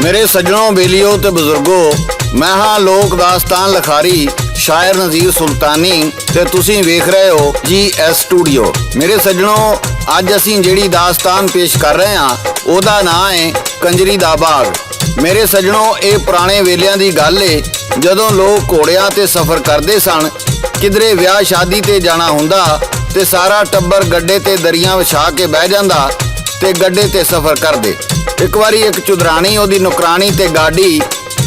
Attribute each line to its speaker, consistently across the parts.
Speaker 1: मेरे सज्जनों, बेलियो ते बुजुर्गो, मैं हाँ लोक दास्तान लिखारी शायर नज़ीर सुल्तानी ते तुसीं वेख रहे हो GS स्टूडियो। मेरे सज्जनों, अज असीं जिहड़ी दास्तान पेश कर रहे हां ओहदा नां है कंजरी दा बाग। मेरे सज्जनों, ये पुराने वेलियां दी गल है जदों लोग घोड़ियां ते सफ़र करते सन। किधरे विआह शादी ते जाना हुंदा ते सारा टब्बर गड्डे ते दरियां विछा के बह जांदा ते गड्डे ते सफ़र करदे। एक बारी एक चुदरानी ओहदी नौकरानी ते गाडी,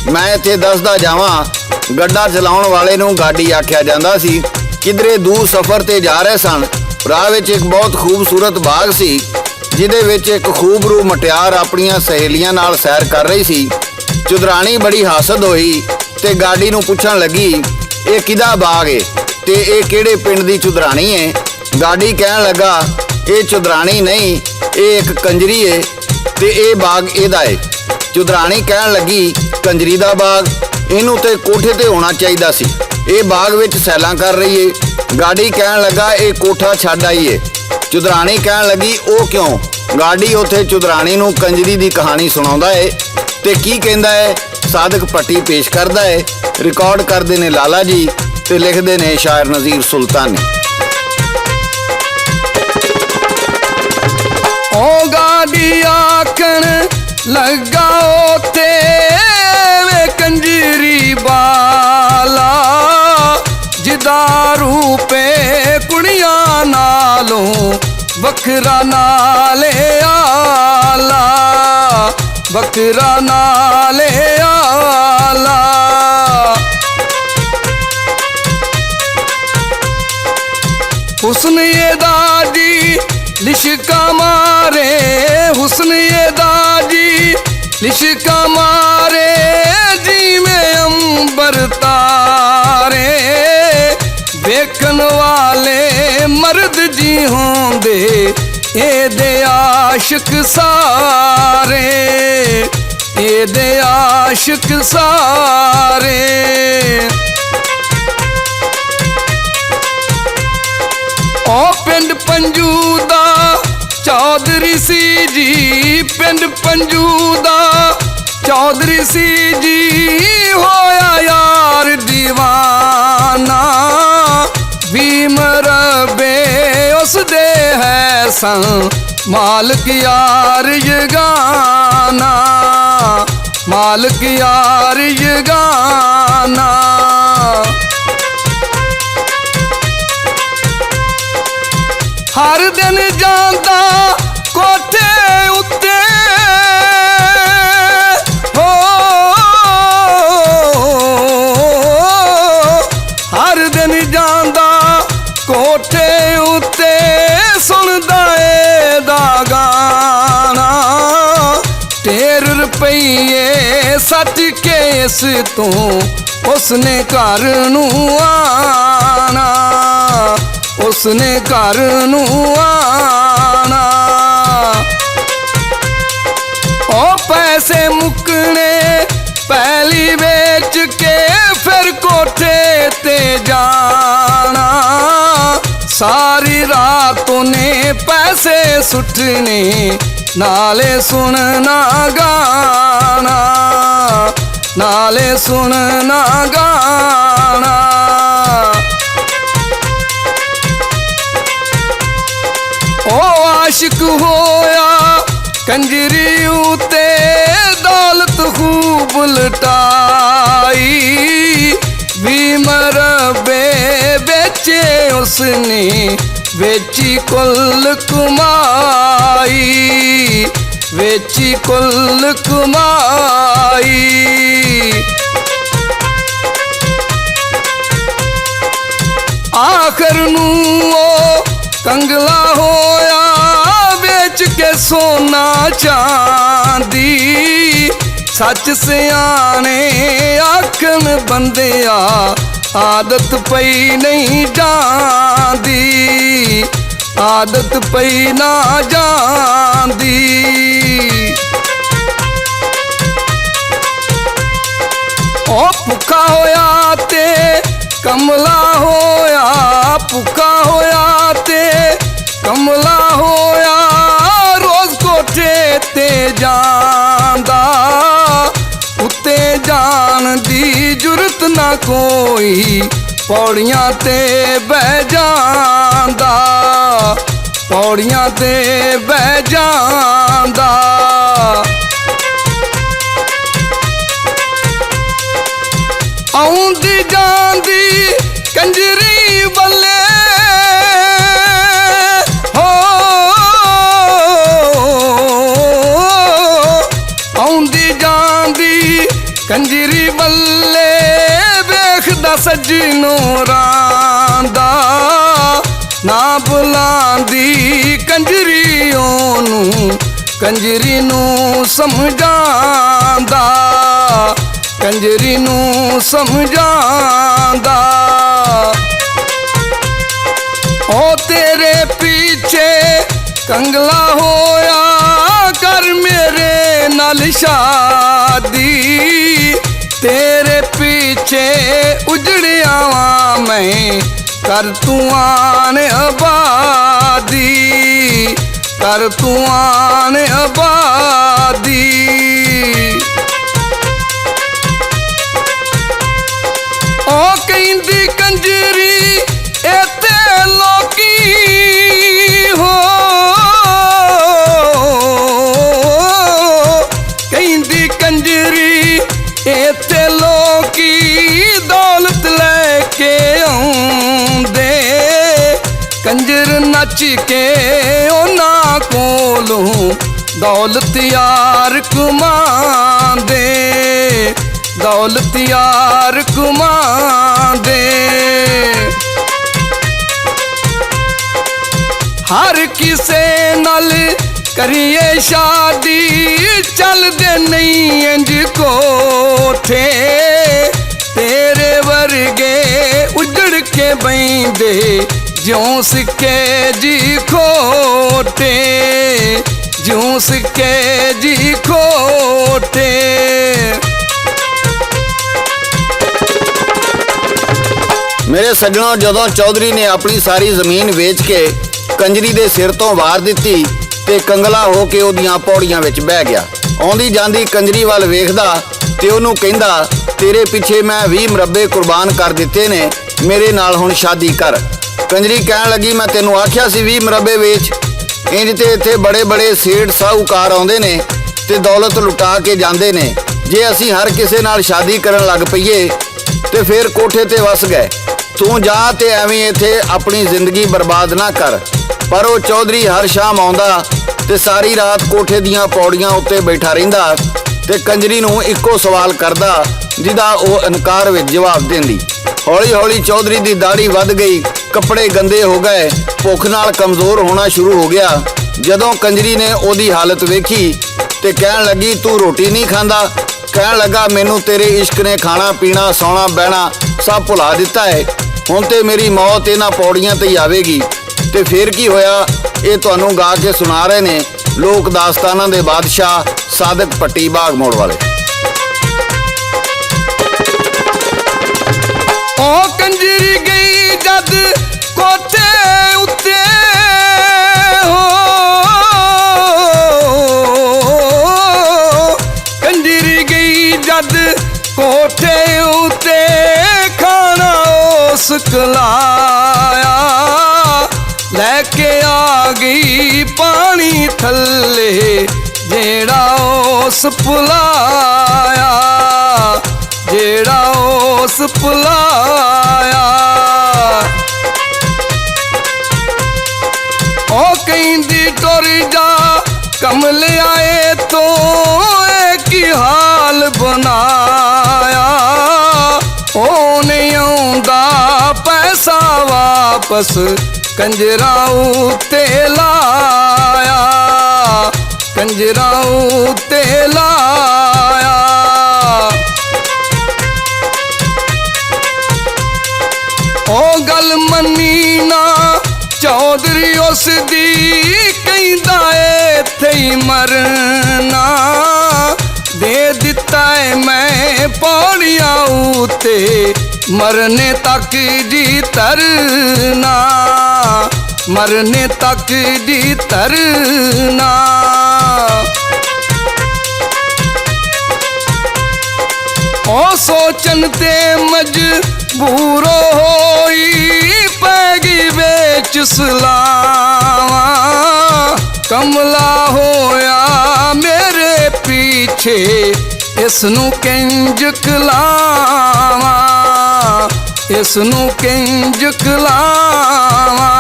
Speaker 1: मैं इत्थे दसदा जावां गड्डा चलाउण वाले नूं गाडी आख्या जांदा सी। किधरे दूर सफ़र ते जा रहे सन। राह विच एक बहुत खूबसूरत बाग सी जिहदे विच एक खूबरू मटियार अपणियां सहेलियां नाल सैर कर रही सी। चुदरानी बड़ी हासद होई ते गाडी नूं पुछण लगी, ये किहदा बाग है ते ये किहड़े पिंड दी चुदरानी है? गाडी कहण लगा, ये चुदरानी नहीं, ये एक कंजरी है ते ये बाग एदा है। चुदरानी कहण लगी, कंजरी दा बाग, इनू ते कोठे ते होना चाहिदा सी, ये बाग विच सैलां कर रही है। गाडी कहण लगा, ये कोठा छड्ड आई है। चुदरानी कहण लगी, ओ क्यों? गाडी उत्थे चुदरानी नूं कंजरी दी कहानी सुणाउंदा है ते की कहंदा है, सादक पट्टी पेश करदा है। रिकॉर्ड करदे ने लाला जी ते लिखदे ने शायर नज़ीर सुल्तानी।
Speaker 2: ओ गाडी आखण लगा ओते वे कंजरी बाला, जिदा रूपे कुड़ियां नालों बखरा नाले आला, बखरा नाले आला। हुस्न ये दादी लिशका मारे, हुस्न ये दादी लिशका मारे, जी में अंबर तारे, देखन वाले मर्द जी होंदे ए दे आशिक सारे, ए दे आशिक सारे। ओ पिंड पंजू दा चौधरी सी जी, पिंड पंजू दा चौधरी सी जी, होया यार दीवाना, भीम रबे उस दे है सन मालिक यार यगाना, मालिक यार यगाना। हर दिन जांदा कोठे उत्ते हो, हर दिन जांदा कोठे उत्ते, सुनदा एदा गाना, ढेर रुपये सट के इस तो उसने घर नूं आना, उसने घर नूं आना। ओ पैसे मुकने पहली बेच के फिर कोठे ते जाना, सारी रात उन्हें पैसे सुटने नाले सुनना गाना, नाले सुनना गाना। ओ आशिक होया कंजरी उते दौलत खूब लुटाई, भीम रबे बेचे उसने बेची कुल कमाई, बेची कुल कमाई। आखिर नूं ओ कंगला होया बेच के सोना चांदी, सच सियाने आखन बंदिया आदत पई नहीं जांदी, आदत पई ना जांदी। ओ भुखा होया ते कमला होया, भुखा होया ते कमला होया, रोज कोठे ते जांदा, ਨਾ ਕੋਈ ਪੌੜੀਆਂ ਤੇ ਬਹਿ ਜਾਂਦਾ, ਪੌੜੀਆਂ ਤੇ ਬਹਿ ਜਾਂਦਾ। ਆਉਂਦੀ ਜਾਂਦੀ ਕੰਜਰੀ ਵੱਲੇ ਹੋ, ਆਉਂਦੀ ਜਾਂਦੀ ਕੰਜਰੀ ਵੱਲੇ ਵੇਖਦਾ ਸੱਜਣੋਂ ਰਾਂਦਾ, ਨਾ ਬੁਲਾਂਦੀ ਕੰਜਰੀ ਉਹਨੂੰ, ਕੰਜਰੀ ਨੂੰ ਸਮਝਾਂਦਾ, ਕੰਜਰੀ ਨੂੰ ਸਮਝਾਂਦਾ। ਉਹ ਤੇਰੇ ਪਿੱਛੇ ਕੰਗਲਾ ਹੋਇਆ ਕਰ ਮੇਰੇ ਨਾਲ ਸ਼ਾਦੀ, ਤੇਰੇ ਪਿੱਛੇ ਉਜੜਿਆ ਵਾਂ ਮੈਂ ਕਰ ਤੂੰ ਆਣ ਆਬਾਦੀ, ਕਰ ਤੂੰ ਆਣ ਆਬਾਦੀ। ਉਹ ਕਹਿੰਦੀ ਕੰਜਰੀ ਇੱਥੇ ਲੋਕੀ ਹੋ, ਕਹਿੰਦੀ ਕੰਜਰੀ ਇੱਥੇ ਲੋਕੀ ਦੌਲਤ ਲੈ ਕੇ ਆਉਂਦੇ, ਕੰਜਰ ਨੱਚ ਕੇ ਉਹਨਾਂ ਕੋਲੋਂ ਦੌਲਤ ਯਾਰ ਕਮਾਉਂਦੇ, ਦੌਲਤ ਯਾਰ ਕਮਾਉਂਦੇ। ਹਰ ਕਿਸੇ ਨਾਲ ਕਰੀਏ ਸ਼ਾਦੀ, ਚੱਲਦੇ ਨਹੀਂ ਇੰਜ ਕੋਠੇ, ਤੇਰੇ ਵਰਗੇ ਉਜੜ ਕੇ ਬੈਂਦੇ ਜਿਉਂ ਸਿੱਕੇ ਜੀ ਖੋਟੇ, ਜਿਉਂ ਸਿੱਕੇ ਜੀ ਖੋਟੇ।
Speaker 1: ਮੇਰੇ ਸੱਜਣੋ, ਜਦੋਂ ਚੌਧਰੀ ਨੇ ਆਪਣੀ ਸਾਰੀ ਜ਼ਮੀਨ ਵੇਚ ਕੇ ਕੰਜਰੀ ਦੇ ਸਿਰ ਤੋਂ ਵਾਰ ਦਿੱਤੀ ਤੇ ਕੰਗਲਾ ਹੋ ਕੇ ਉਹਦੀਆਂ ਪੌੜੀਆਂ ਵਿੱਚ ਬਹਿ ਗਿਆ। ਆਉਂਦੀ ਜਾਂਦੀ ਕੰਜਰੀ ਵੱਲ ਵੇਖਦਾ ਤੇ ਉਹਨੂੰ ਕਹਿੰਦਾ, ਤੇਰੇ ਪਿੱਛੇ ਮੈਂ 20 ਮੁਰੱਬੇ ਕੁਰਬਾਨ ਕਰ ਦਿੱਤੇ ਨੇ, ਮੇਰੇ ਨਾਲ ਹੁਣ ਸ਼ਾਦੀ ਕਰ। ਕੰਜਰੀ ਕਹਿਣ ਲੱਗੀ, ਮੈਂ ਤੈਨੂੰ ਆਖਿਆ ਸੀ 20 ਮੁਰੱਬੇ ਵੇਚ, ਇੰਜ ਤੇ ਇੱਥੇ ਬੜੇ ਬੜੇ ਸੇਠ ਸਾਹੂਕਾਰ ਆਉਂਦੇ ਨੇ ਤੇ ਦੌਲਤ ਲੁਟਾ ਕੇ ਜਾਂਦੇ ਨੇ। ਜੇ ਅਸੀਂ ਹਰ ਕਿਸੇ ਨਾਲ ਸ਼ਾਦੀ ਕਰਨ ਲੱਗ ਪਈਏ ਤੇ ਫਿਰ ਕੋਠੇ ਤੇ ਵਸ ਗਏ। ਤੂੰ ਜਾ ਤੇ ਐਵੇਂ ਇੱਥੇ ਆਪਣੀ ਜ਼ਿੰਦਗੀ ਬਰਬਾਦ ਨਾ ਕਰ। ਪਰ ਉਹ ਚੌਧਰੀ ਹਰ ਸ਼ਾਮ ਆਉਂਦਾ ਤੇ ਸਾਰੀ ਰਾਤ ਕੋਠੇ ਦੀਆਂ ਪੌੜੀਆਂ ਉੱਤੇ ਬੈਠਾ ਰਹਿੰਦਾ ਤੇ ਕੰਜਰੀ ਨੂੰ ਇੱਕੋ ਸਵਾਲ ਕਰਦਾ, ਜਿਹਦਾ ਉਹ ਇਨਕਾਰ ਵਿੱਚ ਜਵਾਬ ਦਿੰਦੀ। ਹੌਲੀ ਹੌਲੀ ਚੌਧਰੀ ਦੀ ਦਾੜੀ ਵੱਧ ਗਈ, ਕੱਪੜੇ ਗੰਦੇ ਹੋ ਗਏ, ਭੁੱਖ ਨਾਲ ਕਮਜ਼ੋਰ ਹੋਣਾ ਸ਼ੁਰੂ ਹੋ ਗਿਆ। ਜਦੋਂ ਕੰਜਰੀ ਨੇ ਉਹਦੀ ਹਾਲਤ ਵੇਖੀ ਤੇ ਕਹਿਣ ਲੱਗੀ, ਤੂੰ ਰੋਟੀ ਨਹੀਂ ਖਾਂਦਾ? ਕਹਿਣ ਲੱਗਾ, ਮੈਨੂੰ ਤੇਰੇ ਇਸ਼ਕ ਨੇ ਖਾਣਾ ਪੀਣਾ ਸੌਣਾ ਬਹਿਣਾ ਸਭ ਭੁਲਾ ਦਿੱਤਾ ਹੈ, ਹੁਣ ਤੇ ਮੇਰੀ ਮੌਤ ਇਹਨਾਂ ਪੌੜੀਆਂ ਤੇ ਹੀ ਆਵੇਗੀ। ਤੇ ਫਿਰ ਕੀ ਹੋਇਆ, ਇਹ ਤੁਹਾਨੂੰ ਗਾ ਕੇ ਸੁਣਾ ਰਹੇ ਨੇ ਲੋਕ ਦਾਸਤਾਨਾਂ ਦੇ ਬਾਦਸ਼ਾਹ ਸਾਦਕ ਪੱਟੀ ਬਾਗ ਮੋੜ ਵਾਲੇ।
Speaker 2: ਉਹ ਕੰਜਰੀ ਗਈ ਜਦ ਕੋਠੇ ਉੱਤੇ ਹੋ, ਕੰਜਰੀ ਗਈ ਜਦ ਕੋਠੇ ਉੱਤੇ ਖਾਣਾ ਉਸ ਖਲਾਇਆ, ਲੈ ਕੇ ਆ ਗਈ ਪਾਣੀ ਥੱਲੇ ਜਿਹੜਾ ਉਸ ਭੁਲਾਇਆ, ਜਿਹੜਾ ਉਸ ਭੁਲਾਇਆ। ਉਹ ਕਹਿੰਦੀ ਟੁਰ ਜਾ ਕਮਲਿਆ ਏ ਤੂੰ ਇਹ ਕੀ ਹਾਲ ਬਣਾਇਆ, ਉਹ ਨਹੀਂ ਆਉਂਦਾ ਪੈਸਾ ਵਾਪਸ ਕੰਜਰਾ ਉੱਤੇ ਲਾਇਆ, ਕੰਜਰਾ ਉੱਤੇ ਲਾਇਆ। ਉਹ ਗੱਲ ਮੰਨੀ ਨਾ ਚੌਧਰੀ ਉਸ ਦੀ, ਕਹਿੰਦਾ ਇੱਥੇ ਹੀ ਮਰਨਾ, ਦੇ ਦਿੱਤਾ ਏ ਮੈਂ ਪੌੜੀਆਂ ਉੱਤੇ ਮਰਨੇ ਤੱਕ ਜੀ ਤਰਨਾ, ਮਰਨੇ ਤੱਕ ਜੀ ਤਰਨਾ। ਉਹ ਸੋਚ ਸੋਚਣ ਤੇ ਮਜਬੂਰ ਹੋਈ ਪੈ ਗਈ ਵਿੱਚ ਸਲਾਵਾਂ। ਕਮਲਾ ਹੋਇਆ ਮੇਰੇ ਪਿੱਛੇ ਇਸ ਨੂੰ ਕਿੰਜ ਖਲਾਵਾਂ, ਇਸ ਨੂੰ ਕਿੰਜ ਖਲਾਵਾਂ।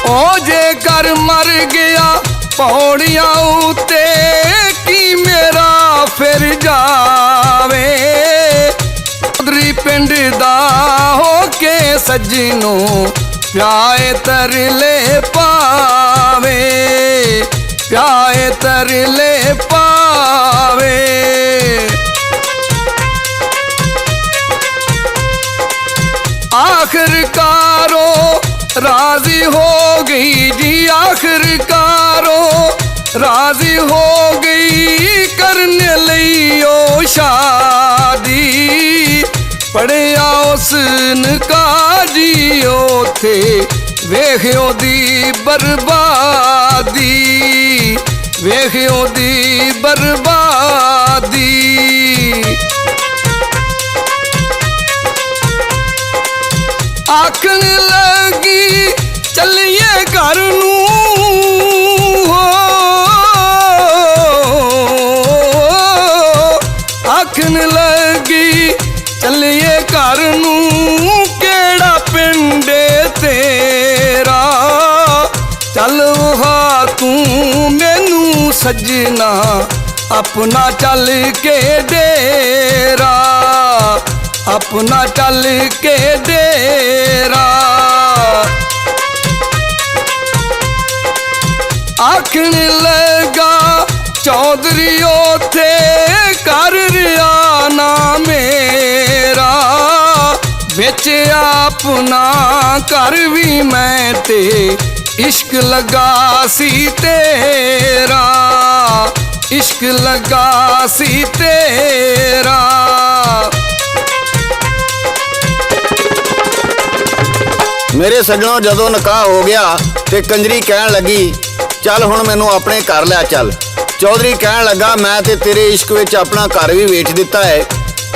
Speaker 2: ਉਹ ਜੇ ਕਰ ਮਰ ਗਿਆ ਪੌੜੀਆਂ ਉੱਤੇ ਕੀ ਮੇਰਾ ਫਿਰ ਜਾਵੇ। ਚੌਧਰੀ ਪਿੰਡ ਦਾ ਹੋ ਕੇ ਸੱਜਣੋ ਪਿਆਏ ਤਰਲੇ ਪਾਵੇ, ਪਿਆਏ ਤਰਲੇ ਪਾਵੇ। ਆਖਰਕਾਰੋ ਰਾਜ਼ੀ ਹੋ ਗਈ ਜੀ, ਆਖਰਕਾਰੋ ਰਾਜ਼ੀ ਹੋ ਗਈ ਕਰਨ ਲਈ ਉਹ ਸ਼ਾਦੀ। ਪੜਿਆ ਉਸਨ ਕਾਜੀ ਉਥੇ ਵੇਖ ਉਹਦੀ ਬਰਬਾਦੀ, ਵੇਖ ਉਹਦੀ ਬਰਬਾਦੀ। ਆਖਣ ਲੱਗੀ ਚੱਲੀਏ ਘਰ ਨੂੰ, ਆਖਣ ਲੱਗੀ ਚੱਲੀਏ ਘਰ ਨੂੰ। ਕਿਹੜਾ ਪਿੰਡ ਤੇਰਾ ਚੱਲ ਵਹਾ ਤੂੰ ਮੈਨੂੰ ਸੱਜਣਾ ਆਪਣਾ ਚੱਲ ਕੇ ਡੇਰਾ, ਆਪਣਾ ਚੱਲ ਕੇ ਡੇਰਾ। ਆਖਣ ਲੱਗਾ ਚੌਧਰੀ ਉਥੇ ਕਰ ਰਿਹਾ ਨਾ ਮੇਰਾ, ਵਿੱਚ ਆਪਣਾ ਘਰ ਵੀ ਮੈਂ ਤੇ ਇਸ਼ਕ ਲੱਗਾ ਸੀ ਤੇਰਾ, ਇਸ਼ਕ ਲੱਗਾ ਸੀ ਤੇਰਾ।
Speaker 1: ਮੇਰੇ ਸੱਜਣੋ ਜਦੋਂ ਨਿਕਾਹ ਹੋ ਗਿਆ ਤੇ ਕੰਜਰੀ ਕਹਿਣ ਲੱਗੀ ਚੱਲ ਹੁਣ ਮੈਨੂੰ ਆਪਣੇ ਘਰ ਲੈ ਚੱਲ। ਚੌਧਰੀ ਕਹਿਣ ਲੱਗਾ ਮੈਂ ਤੇ ਤੇਰੇ ਇਸ਼ਕ ਵਿੱਚ ਆਪਣਾ ਘਰ ਵੀ ਵੇਚ ਦਿੱਤਾ ਹੈ।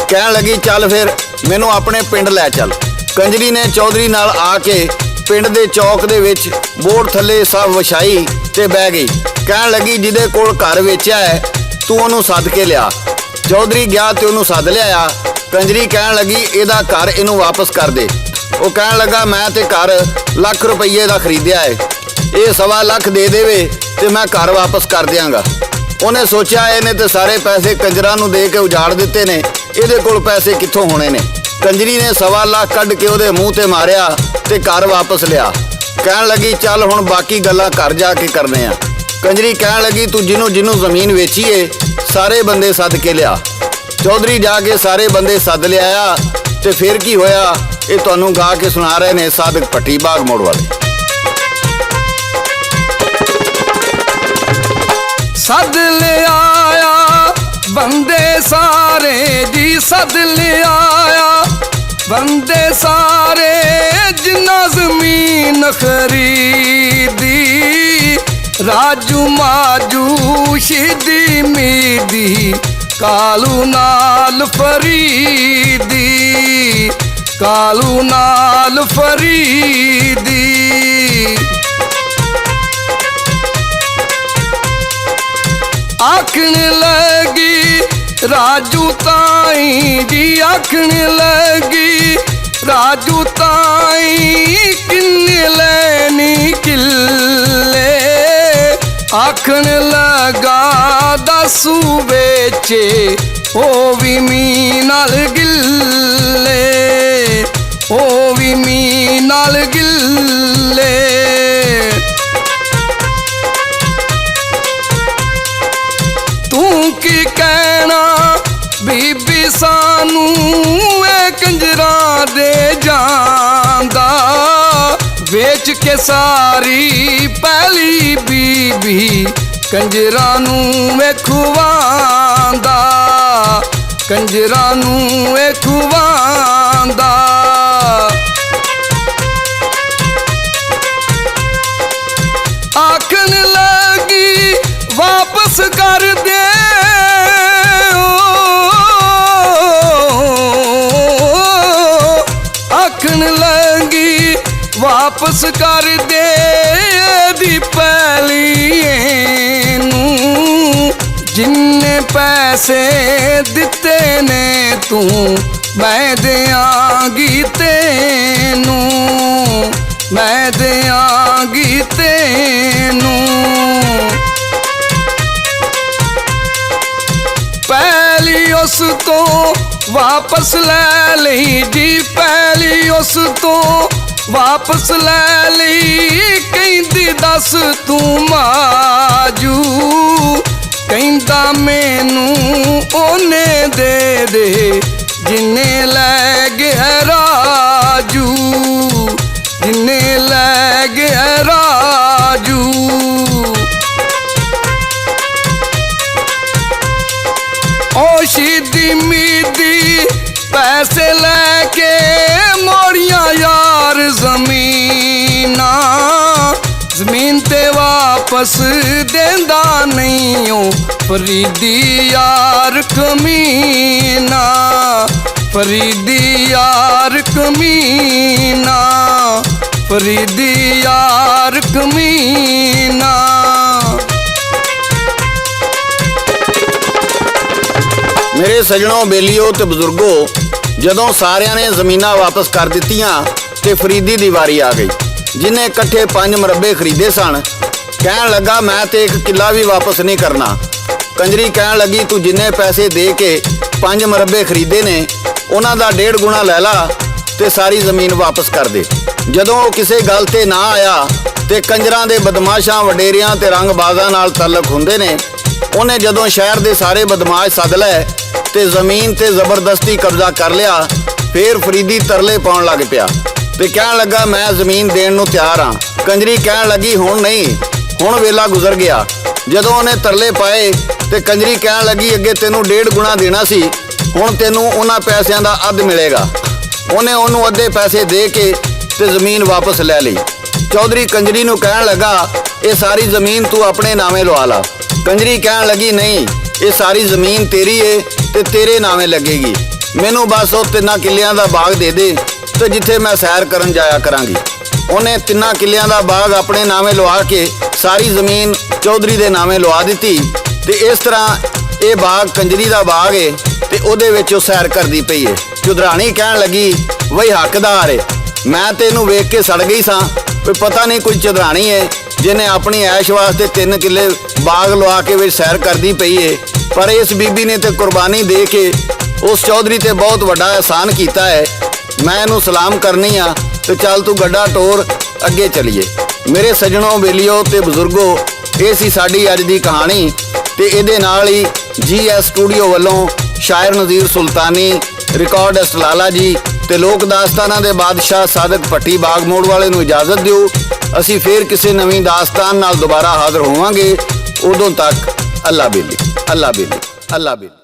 Speaker 1: ਕਹਿਣ ਲੱਗੀ ਚੱਲ ਫਿਰ ਮੈਨੂੰ ਆਪਣੇ ਪਿੰਡ ਲੈ ਚੱਲ। ਕੰਜਰੀ ਨੇ ਚੌਧਰੀ ਨਾਲ ਆ ਕੇ ਪਿੰਡ ਦੇ ਚੌਕ ਦੇ ਵਿੱਚ ਬੋਰਡ ਥੱਲੇ ਸਭ ਵਿਛਾਈ ਤੇ ਬਹਿ ਗਈ। ਕਹਿਣ ਲੱਗੀ ਜਿਹਦੇ ਕੋਲ ਘਰ ਵੇਚਿਆ ਹੈ ਤੂੰ ਉਹਨੂੰ ਸੱਦ ਕੇ ਲਿਆ। ਚੌਧਰੀ ਗਿਆ ਤੇ ਉਹਨੂੰ ਸੱਦ ਲਿਆਇਆ। ਕੰਜਰੀ ਕਹਿਣ ਲੱਗੀ ਇਹਦਾ ਘਰ ਇਹਨੂੰ ਵਾਪਸ ਕਰ ਦੇ। ਉਹ ਕਹਿਣ ਲੱਗਾ ਮੈਂ ਤੇ ਘਰ ਲੱਖ ਰੁਪਈਏ ਦਾ ਖਰੀਦਿਆ ਹੈ, ਇਹ 1.25 ਲੱਖ ਦੇ ਦੇਵੇ ਤੇ ਮੈਂ ਘਰ ਵਾਪਸ ਕਰ ਦਿਆਂਗਾ। ਉਹਨੇ ਸੋਚਿਆ ਇਹਨੇ ਤੇ ਸਾਰੇ ਪੈਸੇ ਕੰਜਰਾਂ ਨੂੰ ਦੇ ਕੇ ਉਜਾੜ ਦਿੱਤੇ ਨੇ, ਇਹਦੇ ਕੋਲ ਪੈਸੇ ਕਿੱਥੋਂ ਹੋਣੇ ਨੇ। ਕੰਜਰੀ ਨੇ 1.25 ਲੱਖ ਕੱਢ ਕੇ ਉਹਦੇ ਮੂੰਹ ਤੇ ਮਾਰਿਆ ਤੇ ਘਰ ਵਾਪਸ ਲਿਆ। ਕਹਿਣ ਲੱਗੀ ਚੱਲ ਹੁਣ ਬਾਕੀ ਗੱਲਾਂ ਘਰ ਜਾ ਕੇ ਕਰਨੇ ਆ। ਕੰਜਰੀ ਕਹਿਣ ਲੱਗੀ ਤੂੰ ਜਿਹਨੂੰ ਜ਼ਮੀਨ ਵੇਚੀ ਏ ਸਾਰੇ ਬੰਦੇ ਸੱਦ ਕੇ ਲਿਆ। ਚੌਧਰੀ ਜਾ ਕੇ ਸਾਰੇ ਬੰਦੇ ਸੱਦ ਲਿਆਇਆ ਤੇ ਫਿਰ ਕੀ ਹੋਇਆ ਇਹ ਤੁਹਾਨੂੰ ਗਾ ਕੇ ਸੁਣਾ ਰਹੇ ਨੇ ਸਾਦਿਕ ਭੱਟੀ ਬਾਗ ਮੋੜ ਵਾਲੇ।
Speaker 2: ਸੱਦ ਲਿਆਇਆ ਬੰਦੇ ਸਾਰੇ ਜੀ, ਸੱਦ ਲਿਆਇਆ ਬੰਦੇ ਸਾਰੇ ਜਿੰਨਾ ਜ਼ਮੀਨ ਖਰੀਦੀ। ਰਾਜੂ ਮਾਜੂ ਸ਼ੀਦੀ ਮੀਦੀ ਕਾਲੂ ਨਾਲ ਫਰੀਦੀ, ਕਾਲੂ ਨਾਲ ਫਰੀਦੀ। ਆਖਣ ਲੱਗੀ ਰਾਜੂ ਤਾਈ ਜੀ, ਆਖਣ ਲੱਗੀ ਰਾਜੂ ਤਾਈ ਕਿੰਨੇ ਲੈਣੀ ਕਿੱਲੇ। ਆਖਣ ਲੱਗਾ ਦਸੂ ਵੇਚੇ ਉਹ ਵੀ ਮੀਂਹ ਨਾਲ ਗਿੱਲੇ, ਉਹ ਵੀ ਮੀਂਹ ਨਾਲ ਗਿੱਲੇ। ਤੂੰ ਕੀ ਕਹਿਣਾ ਬੀਬੀ ਸਾਨੂੰ ਇਹ ਕੰਜਰਾਂ ਦੇ ਜਾਂਦਾ, ਵੇਚ ਕੇ ਸਾਰੀ ਪਹਿਲੀ ਬੀਬੀ ਕੰਜਰਾਂ ਨੂੰ ਵੇਖਵਾਂਦਾ, ਕੰਜਰਾਂ ਨੂੰ ਵੇਖਵਾਂਦਾ। ਆਖਣ ਲੱਗੀ ਵਾਪਸ ਕਰ ਦੇ ਵਾਪਸ ਕਰ ਦੇ ਦੀ ਪੈਲੀ ਨੂੰ। ਜਿੰਨੇ ਪੈਸੇ ਦਿੱਤੇ ਨੇ ਤੂੰ ਮੈਂ ਦਿਆਂਗੀ ਤੈਨੂੰ, ਮੈਂ ਦਿਆਂਗੀ ਤੈਨੂੰ। ਪਹਿਲੀ ਉਸ ਤੋਂ ਵਾਪਸ ਲੈ ਲਈ ਜੀ, ਪਹਿਲੀ ਉਸ ਤੋਂ ਵਾਪਸ ਲੈ ਲਈ। ਕਹਿੰਦੀ ਦੱਸ ਤੂੰ ਮਾਜੂ, ਕਹਿੰਦਾ ਮੈਨੂੰ ਉਹਨੇ ਦੇ ਦੇ ਜਿੰਨੇ ਲੈ ਗਿਆ ਰਾਜੂ, ਜਿੰਨੇ ਲੈ ਗਿਆ ਰਾਜੂ। ਓ ਸ਼ੀਦੀ ਮੀਦੀ ਪੈਸੇ ਲੈ ਕੇ ਮੋੜੀਆਂ ਯਾਰ ਜ਼ਮੀਨਾਂ, ਜ਼ਮੀਨ ਤੇ ਵਾਪਸ ਦੇਂਦਾ ਨਹੀਂ ਓ ਫਰੀਦੀ ਯਾਰ ਕਮੀਨਾ, ਫਰੀਦੀ ਯਾਰ ਕਮੀਨਾ, ਫਰੀਦੀ ਯਾਰ ਕਮੀਨਾ।
Speaker 1: ਮੇਰੇ ਸੱਜਣੋ, ਬੇਲੀਓ ਤੇ ਬਜ਼ੁਰਗੋ, ਜਦੋਂ ਸਾਰਿਆਂ ਨੇ ਜ਼ਮੀਨਾਂ ਵਾਪਸ ਕਰ ਦਿੱਤੀਆਂ ਤੇ ਫਰੀਦੀ ਦੀ ਵਾਰੀ ਆ ਗਈ, ਜਿਹਨੇ ਇਕੱਠੇ 5 ਮਰੱਬੇ ਖਰੀਦੇ ਸਨ। ਕਹਿਣ ਲੱਗਾ ਮੈਂ ਤੇ 1 ਕਿੱਲਾ ਵੀ ਵਾਪਸ ਨਹੀਂ ਕਰਨਾ। ਕੰਜਰੀ ਕਹਿਣ ਲੱਗੀ ਤੂੰ ਜਿੰਨੇ ਪੈਸੇ ਦੇ ਕੇ 5 ਮਰੱਬੇ ਖਰੀਦੇ ਨੇ ਉਹਨਾਂ ਦਾ 1.5 ਗੁਣਾ ਲੈ ਲਾ ਤੇ ਸਾਰੀ ਜ਼ਮੀਨ ਵਾਪਸ ਕਰ ਦੇ। ਜਦੋਂ ਉਹ ਕਿਸੇ ਗੱਲ ਤੇ ਨਾ ਆਇਆ ਤੇ ਕੰਜਰਾਂ ਦੇ ਬਦਮਾਸ਼ਾਂ, ਵਡੇਰਿਆਂ ਤੇ ਰੰਗਬਾਜ਼ਾਂ ਨਾਲ ਤਾਲੁਕ ਹੁੰਦੇ ਨੇ, ਉਹਨੇ ਜਦੋਂ ਸ਼ਹਿਰ ਦੇ ਸਾਰੇ ਬਦਮਾਸ਼ ਸੱਦ ਲਏ ਤੇ ਜ਼ਮੀਨ ਤੇ ਜ਼ਬਰਦਸਤੀ ਕਬਜ਼ਾ ਕਰ ਲਿਆ। ਫੇਰ ਫਰੀਦੀ ਤਰਲੇ ਪਾਉਣ ਲੱਗ ਪਿਆ ਤੇ ਕਹਿਣ ਲੱਗਾ ਮੈਂ ਜ਼ਮੀਨ ਦੇਣ ਨੂੰ ਤਿਆਰ ਹਾਂ। ਕੰਜਰੀ ਕਹਿਣ ਲੱਗੀ ਹੁਣ ਨਹੀਂ, ਹੁਣ ਵੇਲਾ ਗੁਜ਼ਰ ਗਿਆ। ਜਦੋਂ ਉਹਨੇ ਤਰਲੇ ਪਾਏ ਤੇ ਕੰਜਰੀ ਕਹਿਣ ਲੱਗੀ ਅੱਗੇ ਤੈਨੂੰ 1.5 ਗੁਣਾ ਦੇਣਾ ਸੀ, ਹੁਣ ਤੈਨੂੰ ਉਹਨਾਂ ਪੈਸਿਆਂ ਦਾ ਅੱਧ ਮਿਲੇਗਾ। ਉਹਨੇ ਉਹਨੂੰ ਅੱਧੇ ਪੈਸੇ ਦੇ ਕੇ ਤੇ ਜ਼ਮੀਨ ਵਾਪਸ ਲੈ ਲਈ। ਚੌਧਰੀ ਕੰਜਰੀ ਨੂੰ ਕਹਿਣ ਲੱਗਾ ਇਹ ਸਾਰੀ ਜ਼ਮੀਨ ਤੂੰ ਆਪਣੇ ਨਾਵੇਂ ਲਵਾ ਲਾ। ਕੰਜਰੀ ਕਹਿਣ ਲੱਗੀ ਨਹੀਂ, ਇਹ ਸਾਰੀ ਜ਼ਮੀਨ ਤੇਰੀ ਏ ਤੇ ਤੇਰੇ ਨਾਵੇਂ ਲੱਗੇਗੀ। ਮੈਨੂੰ ਬਸ ਉਹ 3 ਕਿੱਲਿਆਂ ਦਾ ਬਾਗ ਦੇ ਦੇ ਤੇ ਜਿੱਥੇ ਮੈਂ ਸੈਰ ਕਰਨ ਜਾਇਆ ਕਰਾਂਗੀ। ਉਹਨੇ 3 ਕਿੱਲਿਆਂ ਦਾ ਬਾਗ ਆਪਣੇ ਨਾਵੇਂ ਲਵਾ ਕੇ ਸਾਰੀ ਜ਼ਮੀਨ ਚੌਧਰੀ ਦੇ ਨਾਵੇਂ ਲਵਾ ਦਿੱਤੀ ਤੇ ਇਸ ਤਰ੍ਹਾਂ ਇਹ ਬਾਗ ਕੰਜਰੀ ਦਾ ਬਾਗ ਏ ਤੇ ਉਹਦੇ ਵਿੱਚ ਉਹ ਸੈਰ ਕਰਦੀ ਪਈ ਏ। ਚੁਦਰਾਣੀ ਕਹਿਣ ਲੱਗੀ ਵਈ ਹੱਕਦਾਰ ਏ, ਮੈਂ ਤੇ ਇਹਨੂੰ ਵੇਖ ਕੇ ਸੜ ਗਈ ਸਾਂ ਵੀ ਪਤਾ ਨਹੀਂ ਕੋਈ ਚੁਦਰਾਣੀ ਏ ਜਿਹਨੇ ਆਪਣੀ ਐਸ਼ ਵਾਸਤੇ 3 ਕਿੱਲੇ ਬਾਗ ਲਵਾ ਕੇ ਵਿੱਚ ਸੈਰ ਕਰਦੀ ਪਈ ਏ। ਪਰ ਇਸ ਬੀਬੀ ਨੇ ਤੇ ਕੁਰਬਾਨੀ ਦੇ ਕੇ ਉਸ ਚੌਧਰੀ ਤੇ ਬਹੁਤ ਵੱਡਾ ਅਹਿਸਾਨ ਕੀਤਾ ਹੈ। ਮੈਂ ਇਹਨੂੰ ਸਲਾਮ ਕਰਨੀ ਆ ਤੇ ਚੱਲ ਤੂੰ ਗੱਡਾ ਟੋਰ ਅੱਗੇ ਚਲੀਏ। ਮੇਰੇ ਸੱਜਣੋ, ਬੇਲੀਓ ਤੇ ਬਜ਼ੁਰਗੋ, ਇਹ ਸੀ ਸਾਡੀ ਅੱਜ ਦੀ ਕਹਾਣੀ ਤੇ ਇਹਦੇ ਨਾਲ ਹੀ GS ਸਟੂਡੀਓ ਵੱਲੋਂ ਸ਼ਾਇਰ ਨਜ਼ੀਰ ਸੁਲਤਾਨੀ, ਰਿਕਾਰਡਿਸਟ ਲਾਲਾ ਜੀ ਤੇ ਲੋਕ ਦਾਸਤਾਨਾਂ ਦੇ ਬਾਦਸ਼ਾਹ ਸਾਦਕ ਭੱਟੀ ਬਾਗ ਮੋੜ ਵਾਲੇ ਨੂੰ ਇਜਾਜ਼ਤ ਦਿਓ। ਅਸੀਂ ਫੇਰ ਕਿਸੇ ਨਵੀਂ ਦਾਸਤਾਨ ਨਾਲ ਦੁਬਾਰਾ ਹਾਜ਼ਰ ਹੋਵਾਂਗੇ। ਉਦੋਂ ਤੱਕ ਅੱਲਾ ਬੇਲੀ, ਅੱਲਾ ਬੇਲੀ, ਅੱਲਾ ਬੇਲੀ।